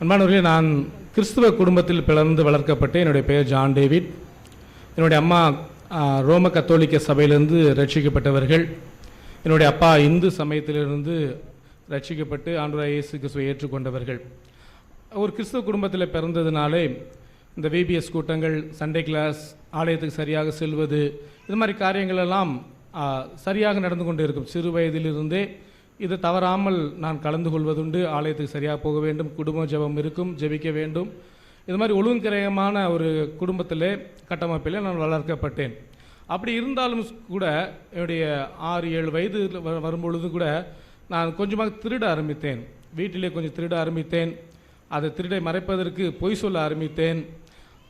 அன்பானவர்களே, நான் கிறிஸ்துவ குடும்பத்தில் பிறந்து வளர்க்கப்பட்டேன். என்னுடைய பெயர் ஜான் டேவிட். என்னுடைய அம்மா ரோம கத்தோலிக்க சபையிலிருந்து ரட்சிக்கப்பட்டவர்கள். என்னுடைய அப்பா இந்து சமயத்திலிருந்து ரட்சிக்கப்பட்டு ஆண்டவராகிய இயேசு கிறிஸ்துவை ஏற்றுக்கொண்டவர்கள். ஒரு கிறிஸ்துவ குடும்பத்தில் பிறந்ததுனாலே இந்த விபிஎஸ் கூட்டங்கள், சண்டே கிளாஸ், ஆலயத்துக்கு சரியாக செல்வது, இது மாதிரி காரியங்கள் எல்லாம் சரியாக நடந்து கொண்டு இருக்கும். சிறு வயதிலிருந்தே இது தவறாமல் நான் கலந்து கொள்வதுண்டு. ஆலயத்துக்கு சரியாக போக வேண்டும், குடும்ப ஜெபம் இருக்கும், ஜெபிக்க வேண்டும். இது மாதிரி ஒழுங்கிரயமான ஒரு குடும்பத்திலே கட்டமைப்பிலே நான் வளர்க்கப்பட்டேன். அப்படி இருந்தாலும் கூட என்னுடைய 6-7 வயது வரும்பொழுது கூட நான் கொஞ்சமாக திருட ஆரம்பித்தேன். வீட்டிலே கொஞ்சம் திருட ஆரம்பித்தேன். அதை திருடை மறைப்பதற்கு பொய் சொல்ல ஆரம்பித்தேன்.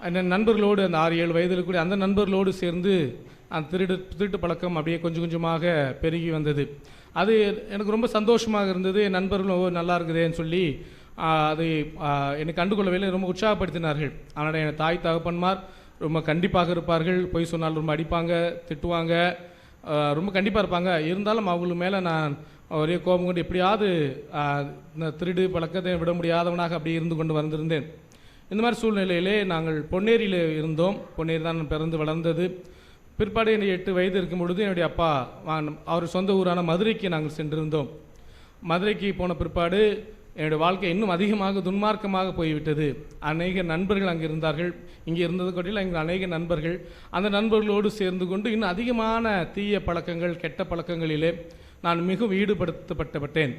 என் நண்பர்களோடு அந்த 6-7 வயதில் கூட அந்த நண்பர்களோடு சேர்ந்து அந்த திருட்டு பழக்கம் அப்படியே கொஞ்சம் கொஞ்சமாக பெருகி வந்தது. அது எனக்கு ரொம்ப சந்தோஷமாக இருந்தது. என் நண்பர்களும் நல்லா இருக்குதேன்னு சொல்லி அதை என்னை கண்டுகொள்ளவில்லை, ரொம்ப உற்சாகப்படுத்தினார்கள். ஆனால் என் தாய் தகப்பன்மார் ரொம்ப கண்டிப்பாக இருப்பார்கள். பொய் சொன்னால் ரொம்ப அடிப்பாங்க, திட்டுவாங்க, ரொம்ப கண்டிப்பாக இருப்பாங்க. இருந்தாலும் அவங்களுக்கு மேலே நான் ஒரே கோபம் கொண்டு எப்படியாவது இந்த திருடு பழக்கத்தை விட முடியாதவனாக அப்படி இருந்து கொண்டு வந்திருந்தேன். இந்த மாதிரி சூழ்நிலையிலே நாங்கள் பொன்னேரியில் இருந்தோம். பொன்னேரி தான் பிறந்து வளர்ந்தது. பிற்பாடு எனக்கு 8 வயது இருக்கும் பொழுது என்னுடைய அப்பா அவர் சொந்த ஊரான மதுரைக்கு நாங்கள் சென்றிருந்தோம். மதுரைக்கு போன பிற்பாடு என்னுடைய வாழ்க்கை இன்னும் அதிகமாக துன்மார்க்கமாக போய்விட்டது. அநேக நண்பர்கள் அங்கே இருந்தார்கள். இங்கே இருந்தது கொட்டில் எங்கள் அநேக நண்பர்கள், அந்த நண்பர்களோடு சேர்ந்து கொண்டு இன்னும் அதிகமான தீய பழக்கங்கள், கெட்ட பழக்கங்களிலே நான் மிகவும் ஈடுபடுத்தப்பட்டேன்.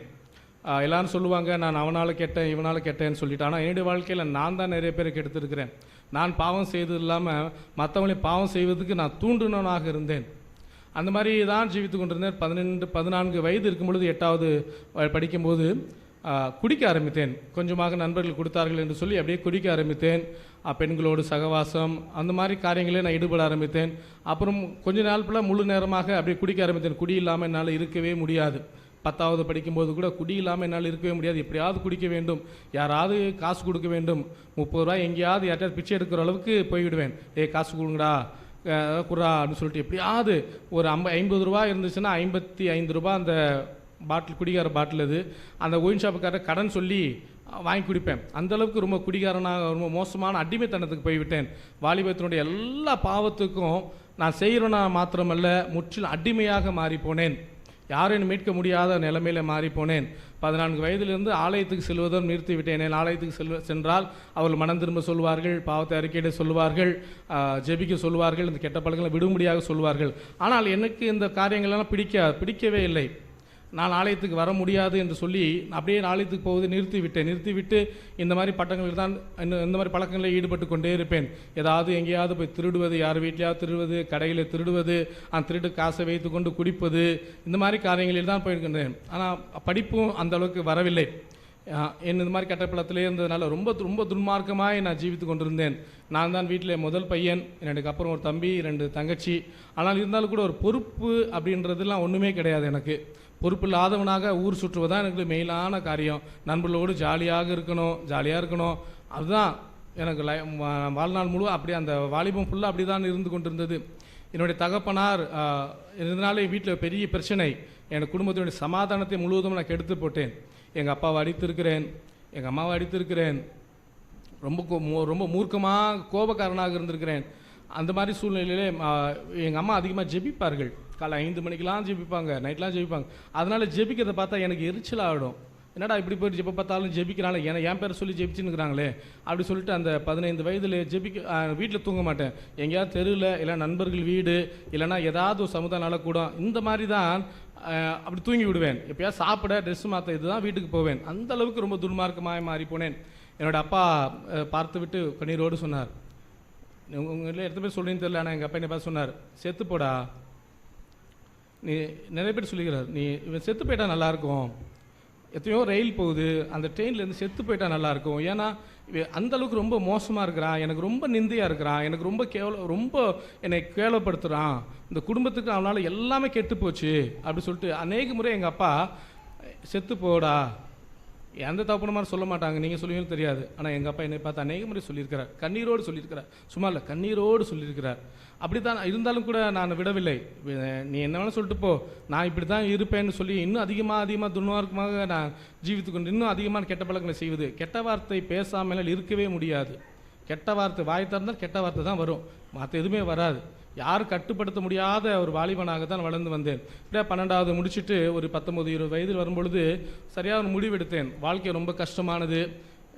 எல்லாரும் சொல்லுவாங்க, நான் அவனால் கெட்டேன், இவனால் கெட்டேன்னு சொல்லிட்டு. ஆனால் என்னுடைய வாழ்க்கையில் நான் தான் நிறைய பேருக்கு எடுத்திருக்கிறேன். நான் பாவம் செய்தது இல்லாமல் மற்றவங்களை பாவம் செய்வதற்கு நான் தூண்டுனவனாக இருந்தேன். அந்த மாதிரி தான் ஜீவித்து கொண்டிருந்தேன். 14 வயது இருக்கும் பொழுது 8வது படிக்கும்போது குடிக்க ஆரம்பித்தேன். கொஞ்சமாக நண்பர்கள் கொடுத்தார்கள் என்று சொல்லி அப்படியே குடிக்க ஆரம்பித்தேன். பெண்களோடு சகவாசம், அந்த மாதிரி காரியங்களே நான் ஈடுபட ஆரம்பித்தேன். அப்புறம் கொஞ்ச நாள் ஃபுல்லாக முழு நேரமாக அப்படியே குடிக்க ஆரம்பித்தேன். குடி இல்லாமல் என்னால் இருக்கவே முடியாது. 10வது படிக்கும்போது கூட குடி இல்லாமல் என்னால் இருக்கவே முடியாது. எப்படியாவது குடிக்க வேண்டும், யாராவது காசு கொடுக்க வேண்டும். 30 ரூபாய் எங்கேயாவது யார்ட்டாவது பிச்சை எடுக்கிற அளவுக்கு போய்விடுவேன். காசு கொடுங்கடா, குறா அப்படின்னு சொல்லிட்டு எப்படியாவது ஒரு 50 ரூபா இருந்துச்சுன்னா 55 ரூபா அந்த பாட்டில், குடிகார பாட்டில். அது அந்த ஒயின் ஷாப்புக்காரர் கடன் சொல்லி வாங்கி குடிப்பேன். அந்தளவுக்கு ரொம்ப குடிகாரனாக, ரொம்ப மோசமான அடிமைத்தனத்துக்கு போய்விட்டேன். வாலிபத்தினுடைய எல்லா பாவத்துக்கும் நான் செய்கிறேன்னா மாத்திரமல்ல, முற்றிலும் அடிமையாக மாறிப்போனேன். யாரையும் மீட்க முடியாத நிலைமையில் மாறிப்போனேன். 14 வயதிலிருந்து ஆலயத்துக்கு செல்வதும் நிறுத்திவிட்டேன். ஆலயத்துக்கு சென்றால் அவர்கள் மனம் திரும்ப சொல்வார்கள், பாவத்தை அறிக்கையிட சொல்வார்கள், ஜெபிக்க சொல்வார்கள், இந்த கெட்ட பழக்கங்களை விடும்படியாக சொல்வார்கள். ஆனால் எனக்கு இந்த காரியங்களெல்லாம் பிடிக்கவே இல்லை. நான் ஆலயத்துக்கு வர முடியாது என்று சொல்லி அப்படியே ஆலயத்துக்கு போவதை நிறுத்திவிட்டு இந்த மாதிரி பட்டங்களில் தான் இந்த மாதிரி பழக்கங்களில் ஈடுபட்டு கொண்டே இருப்பேன். ஏதாவது எங்கேயாவது போய் திருடுவது, யார் வீட்லையாவது திருடுவது, கடையில் திருடுவது, அந்த திருட்டு காசை வைத்து கொண்டு குடிப்பது, இந்த மாதிரி காரியங்களில் தான் போயிருக்கின்றேன். ஆனால் படிப்பும் அந்த அளவுக்கு வரவில்லை. இந்த மாதிரி கெட்ட பழத்திலே இருந்ததுனால ரொம்ப ரொம்ப துன்மார்க்கமாக நான் ஜீவித்து கொண்டிருந்தேன். நான் தான் வீட்டில் முதல் பையன். எனக்கு அப்புறம் ஒரு தம்பி, 2 தங்கச்சி. ஆனால் இருந்தாலும் கூட ஒரு பொறுப்பு அப்படின்றதுலாம் ஒன்றுமே கிடையாது. எனக்கு பொறுப்பு இல்லாதவனாக ஊர் சுற்றுவதான் எனக்கு மெயினான காரியம். நண்பர்களோடு ஜாலியாக இருக்கணும். அதுதான் எனக்கு வாழ்நாள் முழு அப்படி அந்த வாலிபம் ஃபுல்லாக அப்படி தான் இருந்து கொண்டிருந்தது. என்னுடைய தகப்பனார் இருந்தனாலே வீட்டில் பெரிய பிரச்சனை. என் குடும்பத்தினுடைய சமாதானத்தை முழுவதும் நான் கெடுத்து போட்டேன். எங்கள் அப்பாவை அடித்திருக்கிறேன், எங்கள் அம்மாவை அடித்திருக்கிறேன், ரொம்ப மூர்க்கமாக கோபக்காரனாக இருந்திருக்கிறேன். அந்த மாதிரி சூழ்நிலையிலே எங்கள் அம்மா அதிகமாக ஜெபிப்பார்கள். காலை 5 மணிக்கெலாம் ஜெபிப்பாங்க, நைட்லாம் ஜெபிப்பாங்க. அதனால் ஜெபிக்கிறத பார்த்தா எனக்கு எரிச்சல் ஆகிடும். என்னடா இப்படி போய்ட்டு எப்போ பார்த்தாலும் ஜெபிக்கிறாங்க, என் பேரை சொல்லி ஜெபிச்சுன்னுக்கிறாங்களே அப்படி சொல்லிட்டு அந்த 15 வயதில் வீட்டில் தூங்க மாட்டேன். எங்கேயாவது தெருவில், இல்லை நண்பர்கள் வீடு, இல்லைனா ஏதாவது ஒரு சமுதாய நலக்கூடம், இந்த மாதிரி தான் அப்படி தூங்கி விடுவேன். எப்போயாவது சாப்பிட, ட்ரெஸ் மாற்ற, இதுதான் வீட்டுக்கு போவேன். அந்த அளவுக்கு ரொம்ப துன்மார்க்கமாக மாறி போனேன். என்னோடய அப்பா பார்த்து விட்டு கண்ணீரோடு சொன்னார், உங்கள் எடுத்து போய் சொல்லின்னு தெரியல, ஆனால் எங்கள் அப்பா என்ன பார்த்து சொன்னார், செத்து போடா. நீ நிறைய பேர் சொல்லிக்கிறார், நீ இவன் செத்து போயிட்டா நல்லாயிருக்கும். எத்தனையோ ரயில் போகுது, அந்த ட்ரெயின்லேருந்து செத்து போயிட்டா நல்லாயிருக்கும். ஏன்னா அந்தளவுக்கு ரொம்ப மோசமாக இருக்கிறான், எனக்கு ரொம்ப நிந்தையாக இருக்கிறான், எனக்கு ரொம்ப என்னை கேவலப்படுத்துகிறான், இந்த குடும்பத்துக்கு அவனால் எல்லாமே கெட்டு போச்சு அப்படி சொல்லிட்டு அநேக முறை எங்கள் அப்பா செத்து போடா, எந்த தப்புன மாதிரி சொல்ல மாட்டாங்க, நீங்கள் சொல்லுவீங்கன்னு தெரியாது. ஆனால் எங்கள் அப்பா என்னை பார்த்து அநேக முறை சொல்லியிருக்கிறார், கண்ணீரோடு சொல்லியிருக்கிறார், சும்மா இல்லை கண்ணீரோடு சொல்லியிருக்கிறார். அப்படி தான் இருந்தாலும் கூட நான் விடவில்லை. நீ என்ன வேணால் சொல்லிட்டு போ, நான் இப்படி தான் இருப்பேன்னு சொல்லி இன்னும் அதிகமாக துன்மார்க்கமாக நான் ஜீவித்து கொண்டு இன்னும் அதிகமான கெட்ட பழக்கங்களை செய்வது. கெட்ட வார்த்தை பேசாமல் இருக்கவே முடியாது. கெட்ட வார்த்தை வாய் திறந்தால் கெட்ட வார்த்தை தான் வரும், மற்ற எதுவுமே வராது. யாரும் கட்டுப்படுத்த முடியாத ஒரு வாலிபனாக தான் வளர்ந்து வந்தேன். இப்படியே 12வது முடிச்சுட்டு ஒரு 19-20 வயதில் வரும்பொழுது சரியாக ஒரு முடிவு எடுத்தேன். வாழ்க்கை ரொம்ப கஷ்டமானது,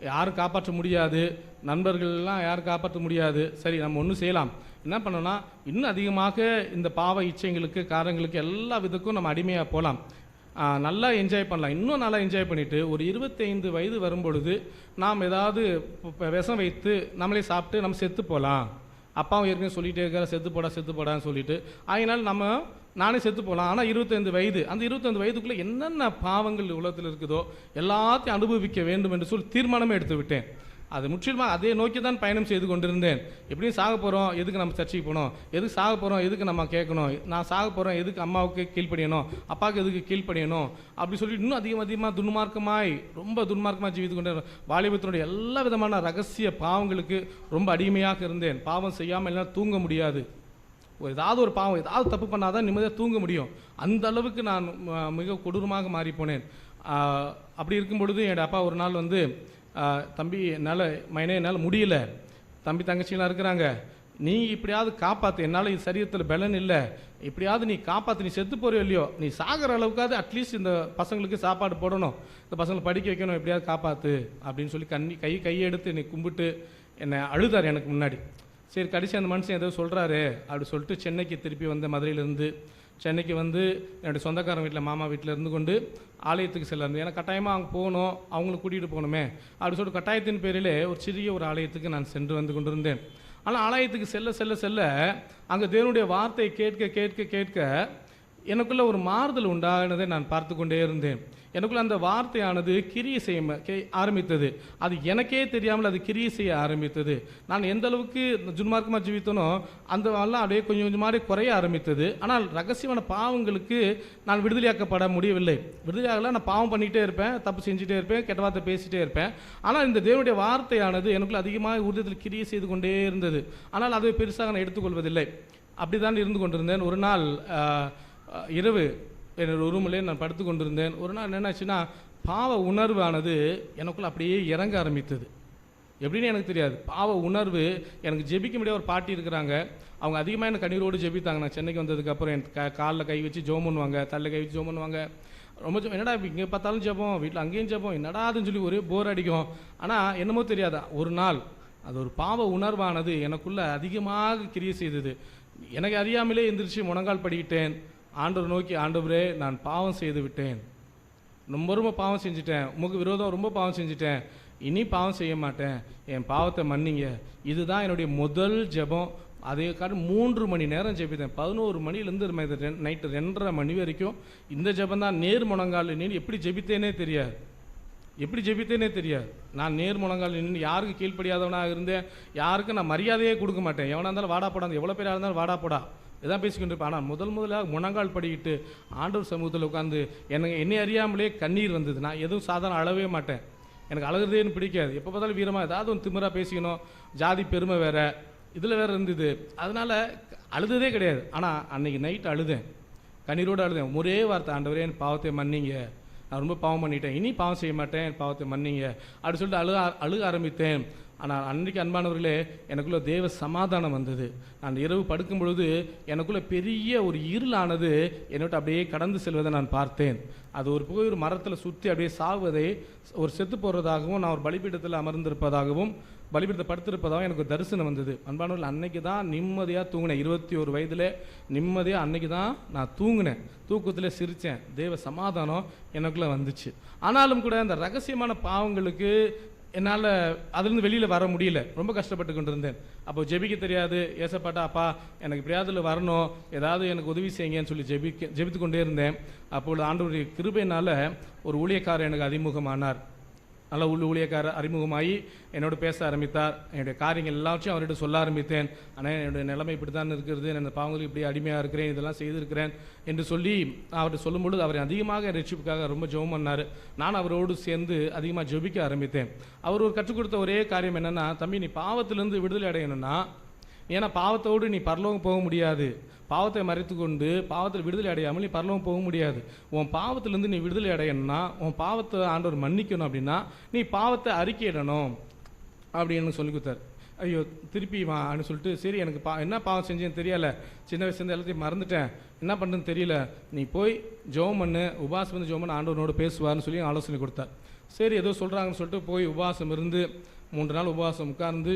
யாரும் காப்பாற்ற முடியாது, நண்பர்கள்லாம் யாரும் காப்பாற்ற முடியாது. சரி, நம்ம ஒன்றும் செய்யலாம். என்ன பண்ணோன்னா, இன்னும் அதிகமாக இந்த பாவ இச்சைங்களுக்கு காரங்களுக்கு எல்லா விதக்கும் நம்ம அடிமையாக போகலாம், நல்லா என்ஜாய் பண்ணலாம். இன்னும் நல்லா என்ஜாய் பண்ணிவிட்டு ஒரு 25 வயது வரும்பொழுது நாம் ஏதாவது விஷம் வைத்து நம்மளே சாப்பிட்டு நம்ம செத்து போகலாம். அப்பாவும் ஏற்கனவே சொல்லிகிட்டே இருக்கிற செத்து போடான்னு சொல்லிட்டு, அதனால் நானே செத்து போகலாம். ஆனால் 25 வயது, அந்த 25 வயதுக்குள்ளே என்னென்ன பாவங்கள் உலகத்தில் இருக்குதோ எல்லாத்தையும் அனுபவிக்க வேண்டும் என்று சொல்லி தீர்மானமே எடுத்து விட்டேன். அது முற்றிலுமாக அதே நோக்கி தான் பயணம் செய்து கொண்டிருந்தேன். எப்படியும் சாக போகிறோம், எதுக்கு நம்ம சர்ச்சைக்கு போகணும், எதுக்கு சாக போகிறோம், எதுக்கு நம்ம கேட்கணும், நான் சாக போகிறோம் எதுக்கு அம்மாவுக்கு கீழ்ப்படியணும், அப்பாவுக்கு எதுக்கு கீழ்ப்படியணும் அப்படி சொல்லி இன்னும் அதிகமாக துன்மார்க்கமாய் ரொம்ப துன்மார்க்கமாக ஜீவித்து கொண்டே வாலிபத்தினுடைய எல்லா விதமான ரகசிய பாவங்களுக்கு ரொம்ப அடிமையாக இருந்தேன். பாவம் செய்யாமல் எல்லாம் தூங்க முடியாது. ஏதாவது ஒரு பாவம் ஏதாவது தப்பு பண்ணாதான் நிம்மதியாக தூங்க முடியும். அந்த அளவுக்கு நான் மிக கொடூரமாக மாறிப்போனேன். அப்படி இருக்கும் பொழுது என்னோடய அப்பா ஒரு நாள் வந்து, தம்பி என்னால் முடியல, தம்பி தங்கச்சிலாம் இருக்கிறாங்க, நீ இப்படியாவது காப்பாற்று, என்னால் இது சரீரத்தில் பலன் இல்லை, இப்படியாவது நீ காப்பாற்று, நீ செத்து போறியோ இல்லையோ, நீ சாகிற அளவுக்காவது அட்லீஸ்ட் இந்த பசங்களுக்கு சாப்பாடு போடணும், இந்த பசங்களை படிக்க வைக்கணும், எப்படியாவது காப்பாற்று அப்படின்னு சொல்லி கையெடுத்து என்னை கும்பிட்டு என்னை அழுதார் எனக்கு முன்னாடி. சரி, கடைசி அந்த மனுஷன் ஏதோ சொல்கிறாரு அப்படி சொல்லிட்டு சென்னைக்கு திருப்பி வந்த மதுரையிலேருந்து சென்னைக்கு வந்து என்னுடைய சொந்தக்காரன் வீட்டில் மாமா வீட்டில் இருந்து கொண்டு ஆலயத்துக்கு செல்ல இருந்தது. ஏன்னா கட்டாயமாக அவங்க போகணும், அவங்கள கூட்டிகிட்டு போகணுமே அப்படி சொல்லிட்டு கட்டாயத்தின் பேரிலே ஒரு சிறிய ஒரு ஆலயத்துக்கு நான் சென்று வந்து கொண்டிருந்தேன். ஆனால் ஆலயத்துக்கு செல்ல அங்கே தேவனுடைய வார்த்தையை கேட்க எனக்குள்ள ஒரு மாறுதல் உண்டானதை நான் பார்த்து கொண்டே இருந்தேன். எனக்குள்ள அந்த வார்த்தையானது கிரியை செய்ய ஆரம்பித்தது. அது எனக்கே தெரியாமல் அது கிரியை செய்ய ஆரம்பித்தது. நான் எந்த அளவுக்கு துன்மார்க்கமாக ஜீவித்தனோ அந்த எல்லாம் அப்படியே கொஞ்சம் கொஞ்சமாக குறைய ஆரம்பித்தது. ஆனால் ரகசியமான பாவங்களுக்கு நான் விடுதலையாக்கப்பட முடியவில்லை. விடுதலையாகல, நான் பாவம் பண்ணிகிட்டே இருப்பேன், தப்பு செஞ்சுட்டே இருப்பேன், கெட்ட வார்த்தை பேசிகிட்டே இருப்பேன். ஆனால் இந்த தேவனுடைய வார்த்தையானது எனக்குள்ள அதிகமாக உறுதியில் கிரியை செய்து கொண்டே இருந்தது. ஆனால் அதை பெருசாக நான் எடுத்துக்கொள்வதில்லை. அப்படி தான் இருந்து கொண்டிருந்தேன். ஒரு நாள் இரவு என்னோட ரூமிலே நான் படுத்து கொண்டிருந்தேன். ஒரு நாள் என்னாச்சுன்னா, பாவ உணர்வானது எனக்குள்ள அப்படியே இறங்க ஆரம்பித்தது. எப்படின்னு எனக்கு தெரியாது. பாவ உணர்வு எனக்கு ஜெபிக்க முடியாத ஒரு பாட்டி இருக்கிறாங்க. அவங்க அதிகமாக எனக்கு கண்ணீரோடு ஜெபித்தாங்க. நான் சென்னைக்கு வந்ததுக்கப்புறம் என் காலில் கை வச்சு ஜெபம் பண்ணுவாங்க, தலையில் கை வச்சு ஜெபம் பண்ணுவாங்க. ரொம்ப என்னடா இங்கே பார்த்தாலும் ஜெபம், வீட்டில் அங்கேயும் ஜெபம், என்னடா அதுன்னு சொல்லி ஒரே போர் அடிக்கும். ஆனால் என்னமோ தெரியாதா, ஒரு நாள் அது ஒரு பாவ உணர்வானது எனக்குள்ளே அதிகமாக கிரியை செய்தது. எனக்கு அறியாமலே எந்திரிச்சு முழங்கால் படிக்கிட்டேன். ஆண்டவர் நோக்கி, ஆண்டவரே நான் பாவம் செய்து விட்டேன், ரொம்ப பாவம் செஞ்சுட்டேன், உமக்கு விரோதம் ரொம்ப பாவம் செஞ்சுட்டேன், இனி பாவம் செய்ய மாட்டேன், என் பாவத்தை மன்னிங்க. இதுதான் என்னுடைய முதல் ஜெபம். அதே 3 மணி நேரம் ஜெபித்தேன். 11 மணிலேருந்து நைட்டு 2:30 மணி வரைக்கும் இந்த ஜெபம் தான். நேர் முழங்கால் நின்று எப்படி ஜெபித்தேனே தெரியாது. நான் நேர் முழங்கால் நின்று யாருக்கு கீழ்ப்படியாதவனாக இருந்தேன். யாருக்கும் நான் மரியாதையே கொடுக்க மாட்டேன். எவனாக இருந்தாலும் வாடா போடா, எவ்வளோ பேராக இருந்தாலும் வாடா போடா இதான் பேசிக்கிட்டு இருப்பேன். ஆனால் முதலாக முழங்கால் படிக்கிட்டு ஆண்டவர் சமூகத்தில் உட்காந்து என்னை அறியாமலே கண்ணீர் வந்தது. நான் எதுவும் சாதாரண அழவே மாட்டேன், எனக்கு அழுகிறதேன்னு பிடிக்காது. எப்போ பார்த்தாலும் வீரமாக ஏதாவது ஒன்று திமிராக பேசிக்கணும், ஜாதி பெருமை வேறு இதில் வேறு இருந்தது. அதனால் அழுததே கிடையாது. ஆனால் அன்றைக்கி நைட்டு அழுதேன், கண்ணீரோடு அழுதேன். ஒரே வார்த்தை, ஆண்டவரே என் பாவத்தை மன்னிங்க, நான் ரொம்ப பாவம் பண்ணிட்டேன், இனி பாவம் செய்ய மாட்டேன், என் பாவத்தை மன்னிங்க அப்படி சொல்லிட்டு அழுக ஆரம்பித்தேன். ஆனால் அன்றைக்கு அன்பானவர்களே, எனக்குள்ளே தேவ சமாதானம் வந்தது. நான் இரவு படுக்கும் பொழுது எனக்குள்ளே பெரிய ஒரு இருளானது என்னோட அப்படியே கடந்து செல்வதை நான் பார்த்தேன். அது ஒரு மரத்தில் சுற்றி அப்படியே சாகுவதை, ஒரு செத்து போகிறதாகவும், நான் ஒரு பலிபீடத்தில் அமர்ந்திருப்பதாகவும், பலிபீடத்தை படுத்திருப்பதாகவும் எனக்கு தரிசனம் வந்தது. அன்பானவர்கள், அன்னைக்கு தான் நிம்மதியாக தூங்கினேன். 21 வயதில் நிம்மதியாக அன்னைக்கு தான் நான் தூங்கினேன். தூக்கத்தில் சிரித்தேன். தேவ சமாதானம் எனக்குள்ளே வந்துச்சு. ஆனாலும் கூட அந்த ரகசியமான பாவங்களுக்கு என்னால் அதுலேருந்து வெளியில் வர முடியல. ரொம்ப கஷ்டப்பட்டு கொண்டு இருந்தேன். அப்போ ஜெபிக்க தெரியாது. ஏசப்பாட்டா, அப்பா எனக்கு இப்படியாவது வரணும், ஏதாவது எனக்கு உதவி செய்யுங்கன்னு சொல்லி ஜெபித்து கொண்டே இருந்தேன். அப்பொழுது ஆண்டவருடைய கிருபையினால் ஒரு ஊழியக்காரர் எனக்கு அறிமுகமானார். நல்ல ஊழியக்காரர் அறிமுகமாகி என்னோட பேச ஆரம்பித்தார். என்னுடைய காரியங்கள் எல்லாத்தையும் அவர்கிட்ட சொல்ல ஆரம்பித்தேன். ஆனால் என்னுடைய நிலைமை இப்படி தான் இருக்கிறது, நான் பாவங்களுக்கு இப்படி அடிமையாக இருக்கிறேன், இதெல்லாம் செய்திருக்கிறேன் என்று சொல்லி அவர்கிட்ட சொல்லும்பொழுது அவர் அதிகமாக ரட்சிப்புக்காக ரொம்ப ஜெபம் பண்ணார். நான் அவரோடு சேர்ந்து அதிகமாக ஜெபிக்க ஆரம்பித்தேன். அவர் ஒரு கற்றுக் கொடுத்த ஒரே காரியம் என்னென்னா, தம்பி நீ பாவத்திலேருந்து விடுதலை அடையணும்னா, ஏன்னா பாவத்தோடு நீ பரலோகம் போக முடியாது, பாவத்தை மறைத்து கொண்டு பாவத்தில் விடுதலை அடையாமல் நீ பரலோகம் போக முடியாது. உன் பாவத்திலேருந்து நீ விடுதலை அடையணும்னா, உன் பாவத்தை ஆண்டவர் மன்னிக்கணும் அப்படின்னா நீ பாவத்தை அறிக்கையிடணும் அப்படின்னு சொல்லி கொடுத்தார். ஐயோ திருப்பி வான்னு சொல்லிட்டு, சரி எனக்கு என்ன பாவம் செஞ்சேன்னு தெரியலை, சின்ன வயசுலேருந்து எல்லாத்தையும் மறந்துட்டேன், என்ன பண்ணுறதுன்னு தெரியல, நீ போய் ஜெபம் பண்ணு, உபவாசம் வந்து ஜெபம் பண்ணு, ஆண்டவனோடு பேசுவார்னு சொல்லி ஆலோசனை கொடுத்தார். சரி ஏதோ சொல்கிறாங்கன்னு சொல்லிட்டு போய் உபவாசம் இருந்து 3 நாள் உபவாசம் உட்கார்ந்து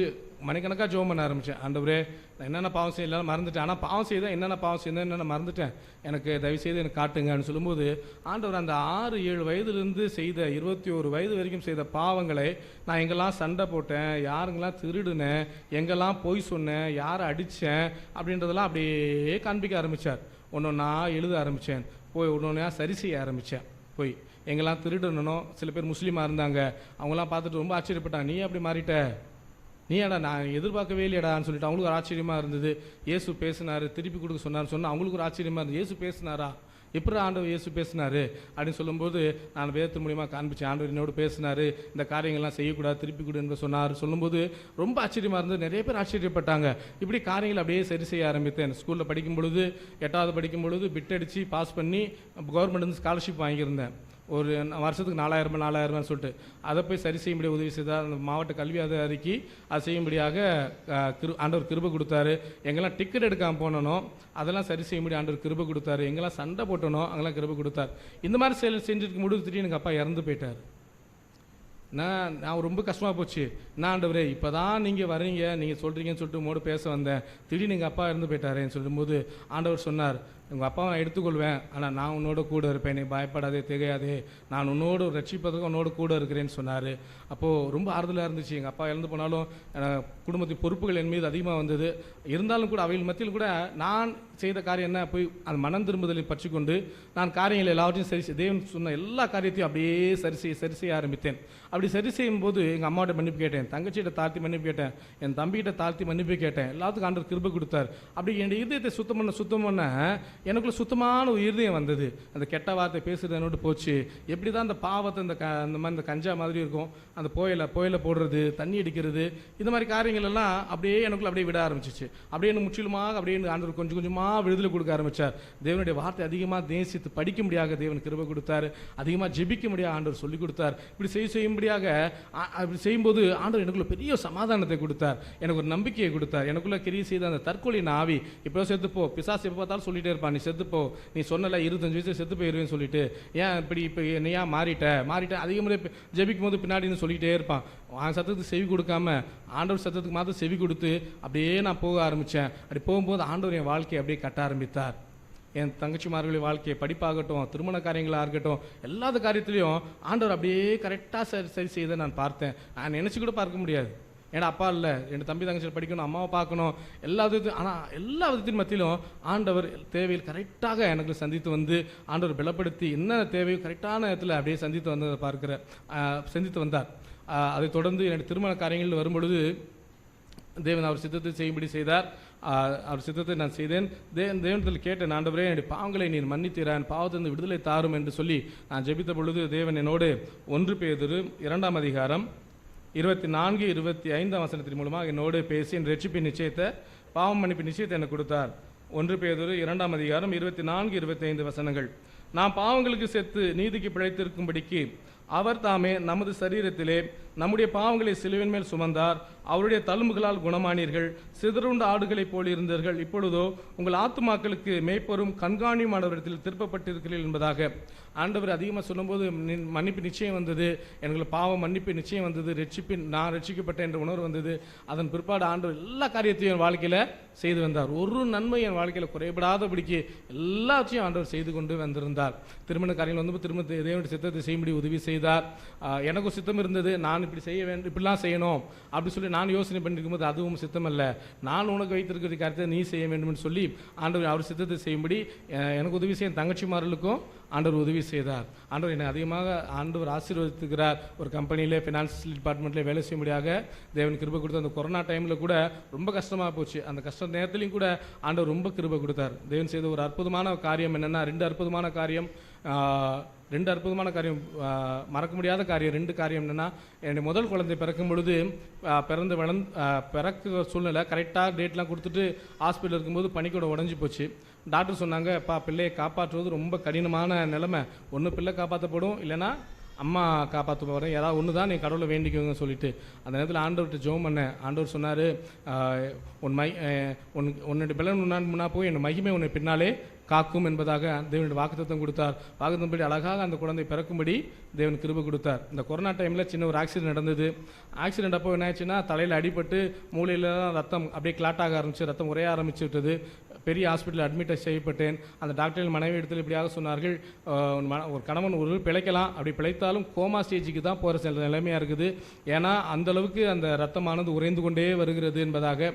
மணிக்கணக்காக ஜெபம் பண்ண ஆரம்பித்தேன். ஆண்டவரே நான் என்னென்ன பாவம் செய்யலாம் மறந்துட்டேன், ஆனால் பாவம் செய்தால் என்னென்ன பாவம் செய்தேன் என்னென்ன மறந்துட்டேன், எனக்கு தயவுசெய்து எனக்கு காட்டுங்கன்னு சொல்லும்போது ஆண்டவர் அந்த 6-7 வயதுலேருந்து செய்த 21 வயது வரைக்கும் செய்த பாவங்களை, நான் எங்கெல்லாம் சண்டை போட்டேன், யாருங்கெல்லாம் திருடுனேன், எங்கெல்லாம் பொய் சொன்னேன், யாரை அடித்தேன் அப்படின்றதெல்லாம் அப்படியே காண்பிக்க ஆரம்பித்தார். ஒன்றொன்னா எழுத ஆரம்பித்தேன், போய் ஒன்றொன்னா சரி செய்ய ஆரம்பித்தேன். போய் எங்கெல்லாம் திருடணும், சில பேர் முஸ்லீமாக இருந்தாங்க, அவங்களாம் பார்த்துட்டு ரொம்ப ஆச்சரியப்பட்டாங்க, நீ அப்படி மாறிட்ட, நீ ஏடா நான் எதிர்பார்க்கவே இல்லையடான்னு சொல்லிட்டு அவங்களுக்கு ஒரு ஆச்சரியமாக இருந்தது. இயேசு பேசினார், திருப்பி கொடுக்க சொன்னார் அவங்களுக்கு ஒரு ஆச்சரியமாக இருந்தது. இயேசு பேசினாரா, எப்படி ஆண்டவர் இயேசு பேசினார் அப்படின்னு சொல்லும்போது நான் வேதத்தின் மூலியமாக காண்பிச்சேன், ஆண்டவர் என்னோடு பேசினார், இந்த காரியங்கள்லாம் செய்யக்கூடாது, திருப்பி கொடு என்று சொன்னார். சொல்லும்போது ரொம்ப ஆச்சரியமாக இருந்தது. நிறைய பேர் ஆச்சரியப்பட்டாங்க. இப்படி காரியங்கள் அப்படியே சரி செய்ய ஆரம்பித்தேன். ஸ்கூலில் படிக்கும் பொழுது 8வது படிக்கும் பொழுது பிட் அடித்து பாஸ் பண்ணி கவர்மெண்ட் வந்து ஸ்காலர்ஷிப் வாங்கியிருந்தேன். ஒரு வருஷத்துக்கு 4000 சொல்லிட்டு அதை போய் சரி செய்யும்படியாக உதவி செய்தார். அந்த மாவட்ட கல்வி அதிகாரிக்கு அது செய்யும்படியாக ஆண்டவர் கிருபை கொடுத்தாரு. எங்கெல்லாம் டிக்கெட் எடுக்காமல் போனனோ அதெல்லாம் சரி செய்யும்படி ஆண்டவர் கிருபை கொடுத்தாரு. எங்கெல்லாம் சண்டை போட்டனோ அங்கெல்லாம் கிருபை கொடுத்தார். இந்த மாதிரி செஞ்சுட்டு முடிவு திடீர்னு எங்கள் அப்பா இறந்து போயிட்டார். நான் ரொம்ப கஷ்டமாக போச்சு. நான் ஆண்டவரே இப்போ தான் நீங்கள் வரீங்க, நீங்கள் சொல்கிறீங்கன்னு சொல்லிட்டு உங்களோட பேச வந்தேன், திடீர்னு எங்கள் அப்பா இறந்து போயிட்டாரேன்னு சொல்லும்போது ஆண்டவர் சொன்னார், உங்கள் அப்பாவை நான் எடுத்துக்கொள்வேன், ஆனால் நான் உன்னோட கூட இருப்பேன், நீ பயப்படாதே திகையாதே, நான் உன்னோடு ரட்சிப்பதற்கு உன்னோட கூட இருக்கிறேன்னு சொன்னார். அப்போது ரொம்ப ஆறுதலாக இருந்துச்சு. எங்கள் அப்பா இறந்து போனாலும் குடும்பத்தின் பொறுப்புகள் என் மீது அதிகமாக வந்தது. இருந்தாலும் கூட அவைகள் மத்தியில் கூட நான் செய்த காரியம் என்ன, போய் அந்த மனம் திரும்புதலை பற்றி கொண்டு நான் காரியங்கள் எல்லாவற்றையும் சரி தேவன் சொன்ன எல்லா காரியத்தையும் அப்படியே சரி செய்ய ஆரம்பித்தேன். அப்படி சரி செய்யும் போது எங்கள் அம்மாவோட மன்னிப்பு கேட்டேன், தங்கச்சிகிட்ட தாழ்த்தி மன்னிப்பு கேட்டேன், என் தம்பிகிட்ட தாழ்த்தி மன்னிப்பு கேட்டேன். எல்லாத்துக்கும் ஆண்டவர் கிருபை கொடுத்தார். அப்படி என் இதயத்தை சுத்தம் பண்ண எனக்குள்ள சுத்தமான ஒரு இருதயம் வந்தது. அந்த கெட்ட வார்த்தை பேசுறது என்னோட போச்சு. எப்படி தான் அந்த பாவத்தை அந்த மாதிரி இந்த கஞ்சா மாதிரி இருக்கும், அந்த புயல போடுறது, தண்ணி அடிக்கிறது, இந்த மாதிரி காரியங்கள் எல்லாம் அப்படியே எனக்குள்ள அப்படியே விட ஆரம்பிச்சிச்சு. அப்படியே முற்றிலுமாக அப்படியே ஆண்டவர் கொஞ்சம் கொஞ்சமாக விடுதலை கொடுக்க ஆரம்பித்தார். தேவனுடைய வார்த்தை அதிகமாக நேசித்து படிக்க முடியாத தேவன் கிருபை கொடுத்தார். அதிகமாக ஜெபிக்க முடியாத ஆண்டவர் சொல்லிக் கொடுத்தார். இப்படி செய்யும்படியாக அப்படி செய்யும்போது ஆண்டவர் எனக்குள்ள பெரிய சமாதானத்தை கொடுத்தார், எனக்கு ஒரு நம்பிக்கையை கொடுத்தார். எனக்குள்ள கிரியை செய்த அந்த தற்கொலையின் ஆவி, இப்போ செத்துப்போ, பிசாசு எப்போ பார்த்தாலும் சொல்லிட்டே இருப்பான், நீ செத்துப்போ, நீ சொன்னல 25 வயசு செத்து போயிருவேன்னு சொல்லிட்டு, ஏன் இப்படி இப்போ நீ ஏன் மாறிட்ட அதிக முறை ஜெபிக்கும் போது பின்னாடின்னு சொல்லிகிட்டே இருப்பான். சத்தத்துக்கு செவி கொடுக்காம ஆண்டவர் சத்தத்துக்கு மாத்திரம் செவி கொடுத்து அப்படியே நான் போக ஆரம்பித்தேன். அப்படி போகும்போது ஆண்டவர் என் வாழ்க்கையை அப்படியே கட்ட ஆரம்பித்தார். என் தங்கச்சிமார்களுடைய வாழ்க்கையை, படிப்பாகட்டும், திருமண காரியங்களாக இருக்கட்டும், எல்லா காரியத்திலையும் ஆண்டவர் அப்படியே கரெக்டாக சரி செய்த நான் பார்த்தேன். நான் நினச்சி கூட பார்க்க முடியாது. ஏன்னா அப்பா இல்லை, என் தம்பி தங்கச்சி படிக்கணும், அம்மாவை பார்க்கணும், எல்லா விதத்தையும், ஆனால் எல்லா விதத்தின் மத்தியிலும் ஆண்டவர் தேவையில் கரெக்டாக எனக்கு சந்தித்து வந்து ஆண்டவர் பலப்படுத்தி என்ன தேவையோ கரெக்டான இடத்துல அப்படியே சந்தித்து வந்தார். அதை தொடர்ந்து என்னுடைய திருமண காரியங்கள் வரும்பொழுது தேவன் அவர் சித்தத்தை செய்யும்படி செய்தார். அவர் சித்தத்தை நான் செய்தேன். தேவனத்தில் கேட்டேன், ஆண்டவரே என்னுடைய பாவங்களை நீர் மன்னித்தீரான், பாவத்திலிருந்து விடுதலை தாரும் என்று சொல்லி நான் ஜெபித்த பொழுது தேவன் என்னோடு 1 பேதுரு 2ஆம் அதிகாரம் 24-25 வசனத்தின் மூலமாக என்னோடு பேசி என் ரட்சிப்பின் நிச்சயத்தை, பாவம் மன்னிப்பின் நிச்சயத்தை எனக்கு கொடுத்தார். 1 பேதுரு 2ஆம் அதிகாரம் 24-25 வசனங்கள். நாம் பாவங்களுக்கு செத்து நீதிக்கு பிழைத்திருக்கும்படிக்கு அவர் தாமே நமது சரீரத்திலே நம்முடைய பாவங்களை சிலுவின் மேல் சுமந்தார். அவருடைய தழும்புகளால் குணமானீர்கள். சிதறுண்ட ஆடுகளைப் போல் இருந்தீர்கள், இப்பொழுதோ உங்கள் ஆத்துமாக்களுக்கு மேய்ப்பரும் கண்காணியுமானவரிடத்தில் திருப்பப்பட்டிருக்கிறீர்கள் என்பதாக. ஆண்டவர் அதிகமாக சொல்லும்போது மன்னிப்பு நிச்சயம் வந்தது, எனக்கு பாவம் மன்னிப்பு நிச்சயம் வந்தது, நான் ரட்சிக்கப்பட்ட என்ற உணர்வு வந்தது. அதன் பிற்பாடு ஆண்டவர் எல்லா காரியத்தையும் என் வாழ்க்கையில் செய்து வந்தார். ஒரு நன்மை என் வாழ்க்கையில் குறைபடாதபடிக்கு எல்லாத்தையும் ஆண்டவர் செய்து கொண்டு வந்திருந்தார். திருமண காரியங்கள் வந்து திரும்ப தேவனுடைய சித்தத்தை செய்யும்படி உதவி செய்தார். எனக்கும் சித்தம் இருந்தது, நான் நான் இப்படி செய்ய வேண்டும், இப்படிலாம் செய்யணும் அப்படி சொல்லி நான் யோசனை பண்ணியிருக்கும்போது அதுவும் சித்தமல்ல, நான் உனக்கு வைத்திருக்கிற காரியத்தை நீ செய்ய வேண்டும்னு சொல்லி ஆண்டவர் அவர் சித்தத்தை செய்யும்படி எனக்கு உதவி செய்ய தங்கச்சிமார்களுக்கும் ஆண்டவர் உதவி செய்தார். ஆண்டவர் என்னை அதிகமாக ஆண்டவர் ஆசீர்வதித்துக்கிறார். ஒரு கம்பெனியில் ஃபினான்ஷியல் டிபார்ட்மெண்ட்டில் வேலை செய்யும்படியாக தேவன் கிருபை கொடுத்தார். அந்த கொரோனா டைமில் கூட ரொம்ப கஷ்டமாக போச்சு. அந்த கஷ்ட நேரத்துலையும் கூட ஆண்டவர் ரொம்ப கிருபை கொடுத்தார். தேவன் செய்த ஒரு அற்புதமான காரியம் என்னென்னா, ரெண்டு அற்புதமான காரியம் மறக்க முடியாத காரியம். ரெண்டு காரியம் என்னென்னா, என்னுடைய முதல் குழந்தை பிறக்கும் பொழுது பிறக்க சூழ்நிலை கரெக்டாக டேட்லாம் கொடுத்துட்டு ஹாஸ்பிட்டல் இருக்கும்போது பனிக்கூட உடஞ்சி போச்சு. டாக்டர் சொன்னாங்க, பிள்ளையை காப்பாற்றுவது ரொம்ப கடினமான நிலைமை, ஒன்று பிள்ளை காப்பாற்றப்படும், இல்லைன்னா அம்மா காப்பாற்ற போகிறேன், ஏதாவது ஒன்று தான் நீ கடவுளை வேண்டிக்கோங்கன்னு சொல்லிட்டு அந்த நேரத்தில் ஆண்டவர்கிட்ட ஜெபம் பண்ணேன். ஆண்டவர் சொன்னார், உன்னுடைய பிள்ளை முன்னா போய் என் மகிமை உன்னை பின்னாலே காக்கும் என்பதாக தேவனுடைய வாக்குத்தத்தம் கொடுத்தார். வாக்குத்தம்படி அழகாக அந்த குழந்தை பிறக்கும்படி தேவன் கிருபை கொடுத்தார். இந்த கொரோனா டைமில் சின்ன ஒரு ஆக்சிடென்ட் நடந்தது. ஆக்சிடென்ட் அப்போ என்ன ஆச்சுன்னா, தலையில் அடிபட்டு மூளையிலலாம் ரத்தம் அப்படியே கிளாட்டாக ஆரம்பிச்சு, ரத்தம் உரைய ஆரம்பிச்சு விட்டது. பெரிய ஹாஸ்பிட்டலில் அட்மிட் செய்யப்பட்டேன். அந்த டாக்டர்கள் மனைவி இடத்துல இப்படியாக சொன்னார்கள், ஒரு கணவன் ஒரு பிழைக்கலாம், அப்படி பிழைத்தாலும் கோமா ஸ்டேஜுக்கு தான் போகிற சில நிலைமையாக இருக்குது, ஏன்னா அந்தளவுக்கு அந்த ரத்தமானது உறைந்து கொண்டே வருகிறது என்பதாக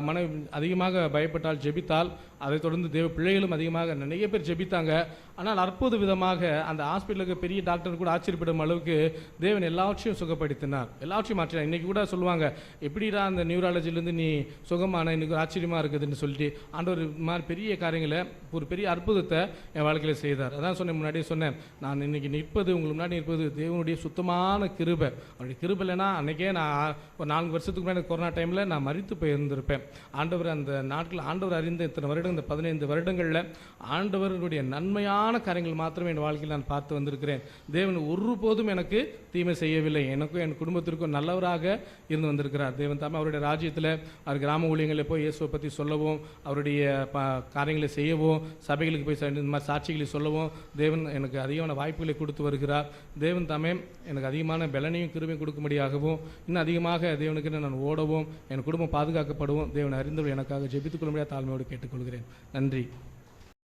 மனைவி அதிகமாக பயப்பட்டால், ஜெபித்தால். அதைத் தொடர்ந்து தேவ பிள்ளைகளும் அதிகமாக நிறைய பேர் ஜெபித்தாங்க. ஆனால் அற்புத விதமாக அந்த ஹாஸ்பிட்டலுக்கு பெரிய டாக்டர் கூட ஆச்சரியப்படும் அளவுக்கு தேவன் எல்லாவற்றையும் சுகப்படுத்தினார், எல்லாவற்றையும் மாற்றினார். இன்றைக்கி கூட சொல்லுவாங்க, எப்படிடா அந்த நியூராலஜிலேருந்து நீ சுகமான, இன்னைக்கு ஆச்சரியமாக இருக்குதுன்னு சொல்லிட்டு ஆண்டவர் இது மாதிரி பெரிய காரியங்களை, ஒரு பெரிய அற்புதத்தை என் வாழ்க்கையில் செய்தார். அதான் சொன்னேன், முன்னாடியே சொன்னேன், நான் இன்றைக்கி நிற்பது, உங்களுக்கு முன்னாடி நிற்பது தேவனுடைய சுத்தமான கிருபை. அவருடைய கிருபை இல்லைன்னா அன்றைக்கே நான் ஒரு 4 வருஷத்துக்கு முன்னாடி கொரோனா டைமில் நான் மரித்து போயிருந்திருப்பேன். ஆண்டவர் அந்த நாட்கள் ஆண்டவர் அறிந்த இத்தனை வருடம், இந்த 15 வருடங்களில் ஆண்டவருடைய நன்மையான காரியங்கள் மாத்திரமே என் வாழ்க்கையில் நான் பார்த்து வந்திருக்கிறேன். தேவன் ஒருபோதும் எனக்கு தீமை செய்யவில்லை, எனக்கும் என் குடும்பத்திற்கும் நல்லவராக இருந்து வந்திருக்கிறார். தேவன் தாமே அவருடைய ராஜ்யத்தில் அவர் கிராம ஊழியங்களில் போய் இயேசுவை பற்றி சொல்லவும், அவருடைய காரியங்களை செய்யவும், சபைகளுக்கு போய் இந்த மாதிரி சாட்சிகளை சொல்லவும் தேவன் எனக்கு அதிகமான வாய்ப்புகளை கொடுத்து வருகிறார். தேவன் தாமே எனக்கு அதிகமான பலனையும் கிருபையும் கொடுக்கும்படியாகவும், இன்னும் அதிகமாக தேவனுக்கு நான் ஓடவும், என் குடும்பம் பாதுகாக்கப்படவும் தேவன் அறிந்தவர் எனக்காக ஜெபித்துக் கொள்ளும்படியாக தாழ்மையோடு கேட்டுக்கொள்கிறேன். நன்றி.